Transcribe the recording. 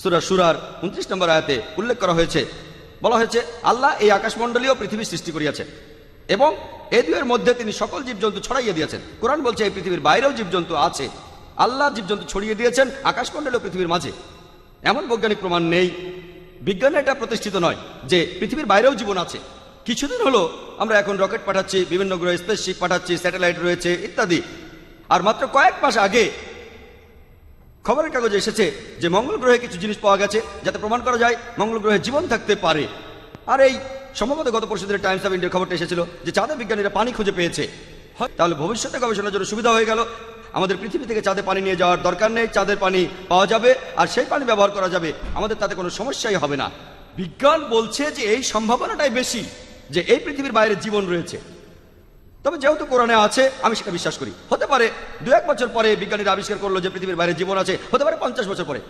সূরা সূরার 29 নম্বর আয়াতে উল্লেখ করা হয়েছে, বলা হয়েছে আল্লাহ এই আকাশমণ্ডলীয় পৃথিবী সৃষ্টি করিয়াছেন এবং এই দুয়ের মধ্যে তিনি সকল জীবজন্তু ছড়াইয়া দিয়েছেন। কোরআন বলছে এই পৃথিবীর বাইরেও জীবজন্তু আছে, আল্লাহ জীবজন্তু ছড়িয়ে দিয়েছেন আকাশমণ্ডলীয় পৃথিবীর মাঝে। এমন বৈজ্ঞানিক প্রমাণ নেই, বিজ্ঞানে এটা প্রতিষ্ঠিত নয় যে পৃথিবীর বাইরেও জীবন আছে। কিছুদিন হলো আমরা এখন রকেট পাঠাচ্ছি, বিভিন্ন গ্রহে স্পেসশিপ পাঠাচ্ছি, স্যাটেলাইট রয়েছে ইত্যাদি। আর মাত্র কয়েক মাস আগে খবরের কাগজে এসেছে যে মঙ্গল গ্রহে কিছু জিনিস পাওয়া গেছে যাতে প্রমাণ করা যায় মঙ্গল গ্রহে জীবন থাকতে পারে। আর এই সম্ভবত গত পরশুদিনের টাইমস অফ ইন্ডিয়ার খবরটা এসেছিল যে চাঁদে বিজ্ঞানীরা পানি খুঁজে পেয়েছে। তাহলে ভবিষ্যতে গবেষণার জন্য সুবিধা হয়ে গেল, আমাদের পৃথিবী থেকে চাঁদে পানি নিয়ে যাওয়ার দরকার নেই, চাঁদের পানি পাওয়া যাবে আর সেই পানি ব্যবহার করা যাবে, আমাদের তাতে কোনো সমস্যাই হবে না। বিজ্ঞান বলছে যে এই সম্ভাবনাটাই বেশি যে এই পৃথিবীর বাইরে জীবন রয়েছে। তবে যেহেতু কোরআনে আছে আমি সেটা বিশ্বাস করি। হতে পারে 2-1 বছর পরে বিজ্ঞানীরা আবিষ্কার করলো যে পৃথিবীর বাইরে জীবন আছে, হতে পারে 50 বছর পরে।